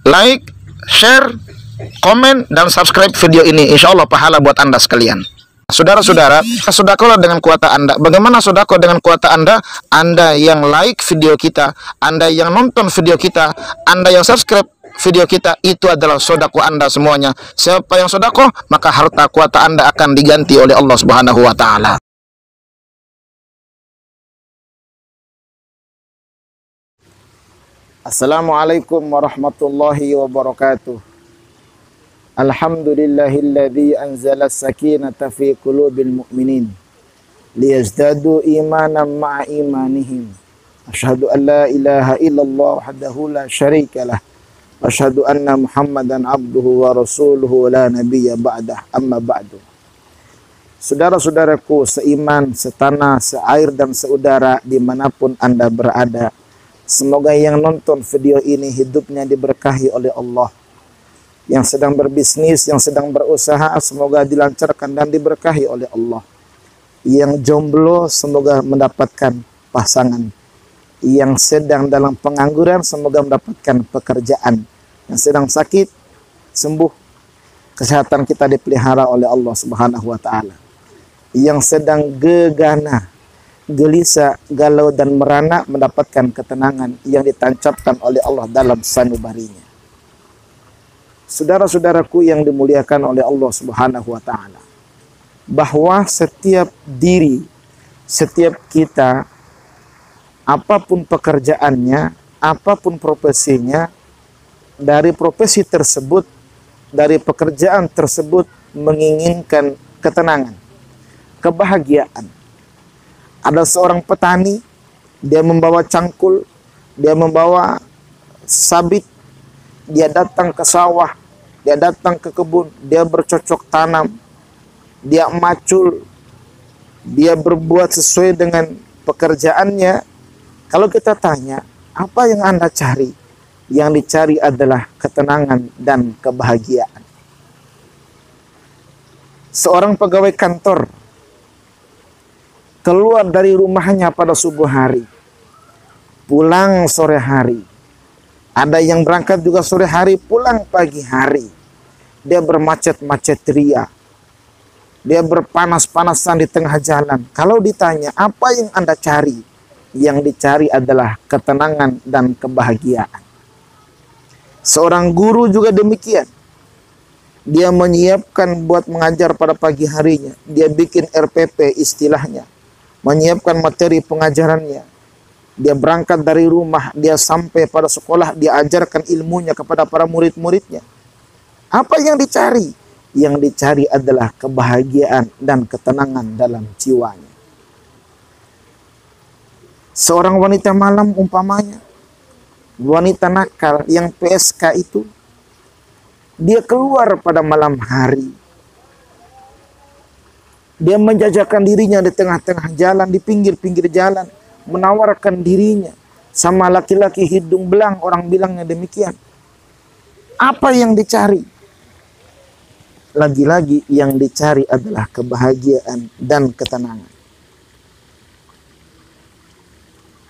like, share, komen, dan subscribe video ini. Insya Allah pahala buat Anda sekalian. Saudara-saudara, sedekahlah dengan kuota Anda. Bagaimana sedekah dengan kuota Anda? Anda yang like video kita, Anda yang nonton video kita, Anda yang subscribe video kita, itu adalah sedekah Anda semuanya. Siapa yang sedekah, maka harta kuota Anda akan diganti oleh Allah Subhanahu wa taala. Assalamualaikum warahmatullahi wabarakatuh. Alhamdulillahilladzi anzala as-sakinata fi qulubil mu'minin liyazdadu imanan ma'a imanihim. Asyhadu an la ilaha illallah wahdahu la syarikalah wa asyhadu anna Muhammadan abduhu wa rasuluhu la nabiyya ba'dah. Amma ba'du. Saudara-saudaraku seiman, setanah, seair dan seudara dimanapun Anda berada, semoga yang nonton video ini hidupnya diberkahi oleh Allah. Yang sedang berbisnis, yang sedang berusaha, semoga dilancarkan dan diberkahi oleh Allah. Yang jomblo, semoga mendapatkan pasangan. Yang sedang dalam pengangguran, semoga mendapatkan pekerjaan. Yang sedang sakit, sembuh. Kesehatan kita dipelihara oleh Allah Subhanahu wa taala. Yang sedang gegana, gelisah, galau dan merana, mendapatkan ketenangan yang ditancapkan oleh Allah dalam sanubarinya. Saudara-saudaraku yang dimuliakan oleh Allah Subhanahu wa taala, bahwa setiap diri, setiap kita, apapun pekerjaannya, apapun profesinya, dari profesi tersebut, dari pekerjaan tersebut menginginkan ketenangan, kebahagiaan. Ada seorang petani, dia membawa cangkul, dia membawa sabit, dia datang ke sawah, dia datang ke kebun, dia bercocok tanam, dia macul, dia berbuat sesuai dengan pekerjaannya. Kalau kita tanya, apa yang Anda cari? Yang dicari adalah ketenangan dan kebahagiaan. Seorang pegawai kantor keluar dari rumahnya pada subuh hari, pulang sore hari. Ada yang berangkat juga sore hari, pulang pagi hari. Dia bermacet-macet ria. Dia berpanas-panasan di tengah jalan. Kalau ditanya, apa yang Anda cari? Yang dicari adalah ketenangan dan kebahagiaan. Seorang guru juga demikian. Dia menyiapkan buat mengajar pada pagi harinya. Dia bikin RPP istilahnya. Menyiapkan materi pengajarannya. Dia berangkat dari rumah, dia sampai pada sekolah, dia ajarkan ilmunya kepada para murid-muridnya. Apa yang dicari? Yang dicari adalah kebahagiaan dan ketenangan dalam jiwanya. Seorang wanita malam umpamanya, wanita nakal yang PSK itu, dia keluar pada malam hari. Dia menjajakan dirinya di tengah-tengah jalan, di pinggir-pinggir jalan, menawarkan dirinya sama laki-laki hidung belang, orang bilangnya demikian. Apa yang dicari? Lagi-lagi yang dicari adalah kebahagiaan dan ketenangan.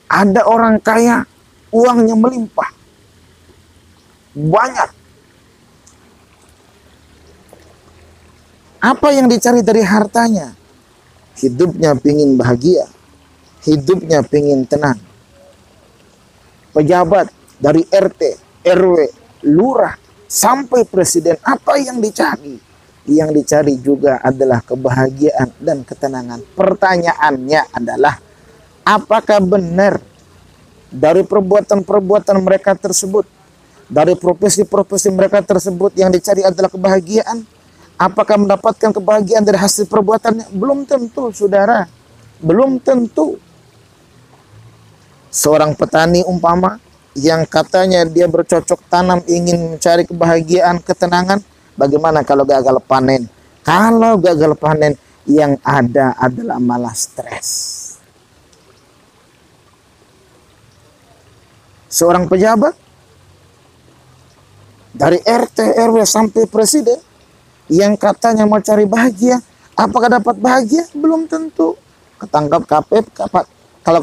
Ada orang kaya, uangnya melimpah, banyak. Apa yang dicari dari hartanya? Hidupnya pingin bahagia, hidupnya pingin tenang. Pejabat dari RT, RW, lurah, sampai presiden, apa yang dicari? Yang dicari juga adalah kebahagiaan dan ketenangan. Pertanyaannya adalah, apakah benar dari perbuatan-perbuatan mereka tersebut, dari profesi-profesi mereka tersebut yang dicari adalah kebahagiaan? Apakah mendapatkan kebahagiaan dari hasil perbuatannya? Belum tentu, saudara. Belum tentu. Seorang petani umpama yang katanya dia bercocok tanam ingin mencari kebahagiaan, ketenangan, bagaimana kalau gagal panen? Kalau gagal panen, yang ada adalah malah stres. Seorang pejabat dari RT, RW sampai presiden yang katanya mau cari bahagia, apakah dapat bahagia? Belum tentu. Ketangkap KPK, kalau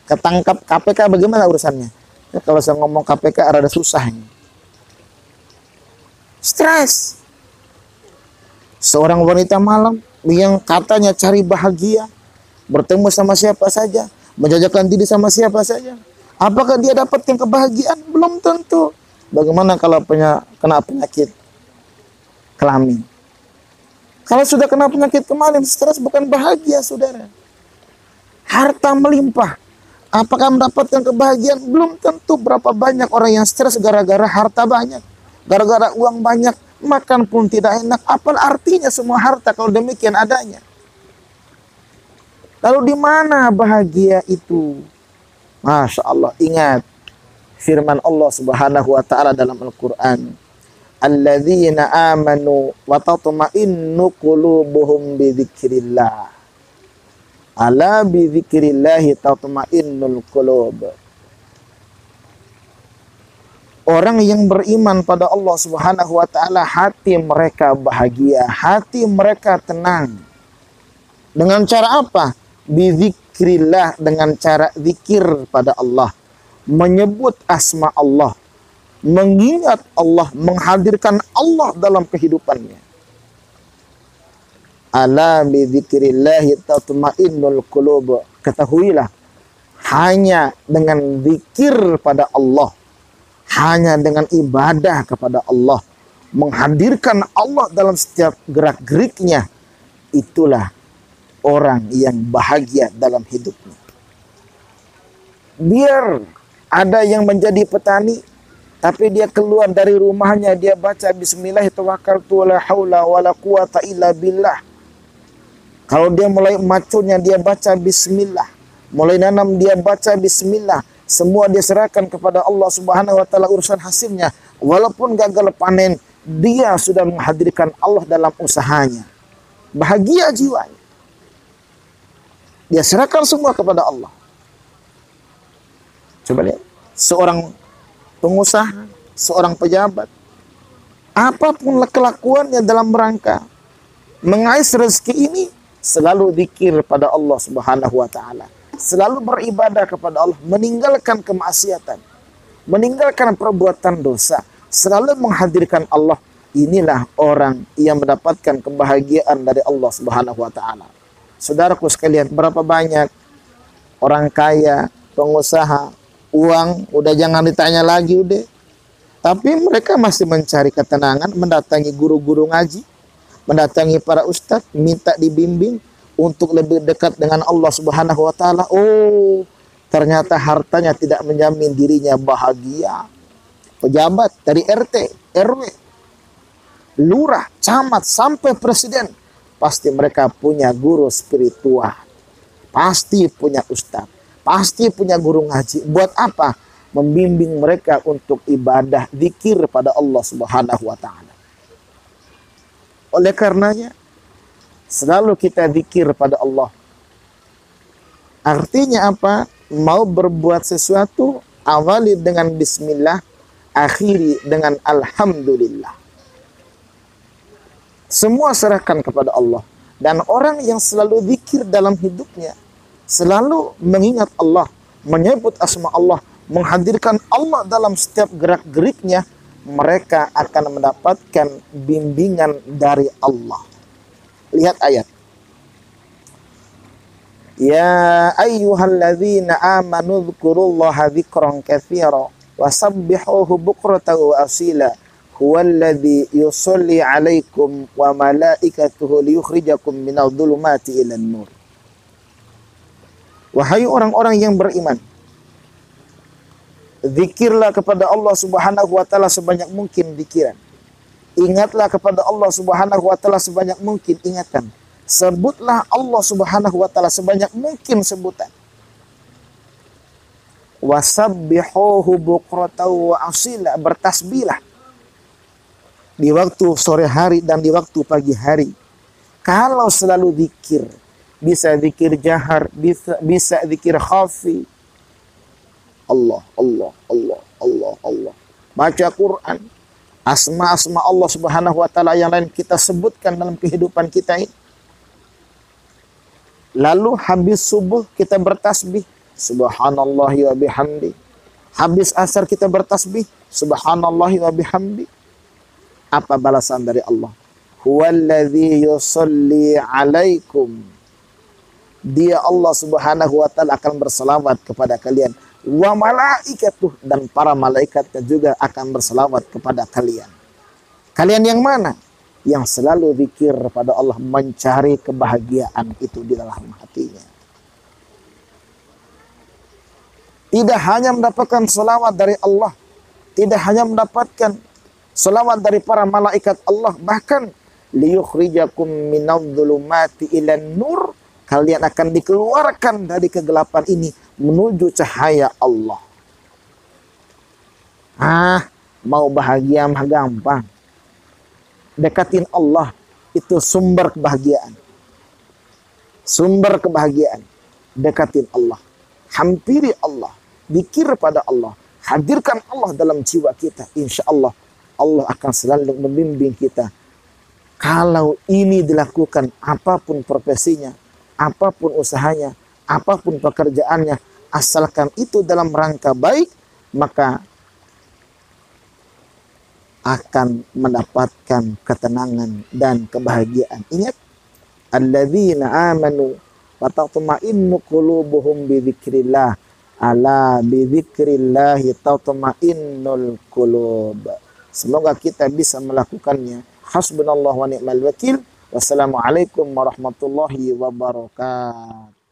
ketangkap KPK bagaimana urusannya? Ya, kalau saya ngomong KPK rada susah ini. Stres. Seorang wanita malam yang katanya cari bahagia, bertemu sama siapa saja, menjajakan diri sama siapa saja. Apakah dia dapatkan kebahagiaan? Belum tentu. Bagaimana kalau kena penyakit kelamin? Kalau sudah kena penyakit kelamin, stres bukan bahagia, saudara. Harta melimpah. Apakah mendapatkan kebahagiaan? Belum tentu. Berapa banyak orang yang stres gara-gara harta banyak. Gara-gara uang banyak. Makan pun tidak enak. Apa artinya semua harta kalau demikian adanya? Lalu di mana bahagia itu? Masya Allah. Ingat firman Allah Subhanahu wa ta'ala dalam Al-Quran. Alladzina amanu wa tatma'innu qulubuhum bidzikrillah. Ala bidzikrillahi tatma'innul qulub. Orang yang beriman pada Allah Subhanahu wa taala, hati mereka bahagia, hati mereka tenang. Dengan cara apa? Bidzikrillah, dengan cara zikir pada Allah, menyebut asma Allah, mengingat Allah, menghadirkan Allah dalam kehidupannya. Ala bidzikrillahi tatma'innul qulub. Ketahuilah, hanya dengan zikir pada Allah, hanya dengan ibadah kepada Allah, menghadirkan Allah dalam setiap gerak-geriknya, itulah orang yang bahagia dalam hidupnya. Biar ada yang menjadi petani, tapi dia keluar dari rumahnya, dia baca bismillah tawakkaltu la haula wala quwata illa billah. Kalau dia mulai maconya, dia baca bismillah. Mulai nanam, dia baca bismillah. Semua dia serahkan kepada Allah Subhanahu wa taala urusan hasilnya. Walaupun gagal panen, dia sudah menghadirkan Allah dalam usahanya. Bahagia jiwanya. Dia serahkan semua kepada Allah. Coba lihat, seorang pengusaha, seorang pejabat, apapun kelakuannya dalam rangka mengais rezeki ini, selalu zikir pada Allah Subhanahu wa taala, selalu beribadah kepada Allah, meninggalkan kemaksiatan, meninggalkan perbuatan dosa, selalu menghadirkan Allah. Inilah orang yang mendapatkan kebahagiaan dari Allah Subhanahu wa taala. Saudaraku sekalian, berapa banyak orang kaya, pengusaha, uang udah jangan ditanya lagi udah. Tapi mereka masih mencari ketenangan, mendatangi guru-guru ngaji, mendatangi para ustadz, minta dibimbing untuk lebih dekat dengan Allah Subhanahu wa taala. Oh, ternyata hartanya tidak menjamin dirinya bahagia. Pejabat dari RT, RW, lurah, camat, sampai presiden, pasti mereka punya guru spiritual. Pasti punya ustadz, pasti punya guru ngaji. Buat apa? Membimbing mereka untuk ibadah, zikir pada Allah Subhanahu wa taala. Oleh karenanya, selalu kita zikir pada Allah. Artinya apa? Mau berbuat sesuatu, awali dengan bismillah, akhiri dengan alhamdulillah. Semua serahkan kepada Allah. Dan orang yang selalu zikir dalam hidupnya, selalu mengingat Allah, menyebut asma Allah, menghadirkan Allah dalam setiap gerak-geriknya, mereka akan mendapatkan bimbingan dari Allah. Lihat ayat. Ya ayyuhalladzina amanu dzkurullaha dzikran katsira wasabbihuhu bukratan wa asila huwallazi yusalli 'alaikum wa malaikatuhu liyukhrijakum minadh dhulumati ilan nur. Wahai orang-orang yang beriman, zikirlah kepada Allah Subhanahu wa taala sebanyak mungkin zikiran. Ingatlah kepada Allah Subhanahu wa taala sebanyak mungkin ingatan. Sebutlah Allah Subhanahu wa taala sebanyak mungkin sebutan. Wasabbihuhu bukratan wa asila, bertasbihlah di waktu sore hari dan di waktu pagi hari. Kalau selalu zikir, bisa zikir jahar, bisa zikir khafi. Allah, Allah, Allah, Allah, Allah. Baca Quran. Asma-asma Allah Subhanahu wa taala yang lain kita sebutkan dalam kehidupan kita ini. Lalu habis subuh kita bertasbih. Subhanallah wa bihamdi. Habis asar kita bertasbih, subhanallahi wa bihamdi. Apa balasan dari Allah? Huwallazi yusalli alaikum. Dia Allah Subhanahu wa taala akan berselawat kepada kalian. Wa malaikatuh, dan para malaikatnya juga akan berselawat kepada kalian. Kalian yang mana? Yang selalu zikir pada Allah, mencari kebahagiaan itu di dalam hatinya. Tidak hanya mendapatkan selawat dari Allah, tidak hanya mendapatkan selawat dari para malaikat Allah, bahkan liyukhrijakum minadh-dhulumati ilan nur, kalian akan dikeluarkan dari kegelapan ini menuju cahaya Allah. Mau bahagia mah gampang. Dekatin Allah, itu sumber kebahagiaan. Sumber kebahagiaan. Dekatin Allah. Hampiri Allah. Zikir pada Allah. Hadirkan Allah dalam jiwa kita. Insya Allah, Allah akan selalu membimbing kita. Kalau ini dilakukan, apapun profesinya, apapun usahanya, apapun pekerjaannya, asalkan itu dalam rangka baik, maka akan mendapatkan ketenangan dan kebahagiaan. Ingat, alladzina amanu wa tatma'innu qulubuhum bi dzikrillah, ala bi dzikrillah tatma'innul qulub. Semoga kita bisa melakukannya. Hasbunallahu wa ni'mal wakil. Wassalamualaikum warahmatullahi wabarakatuh.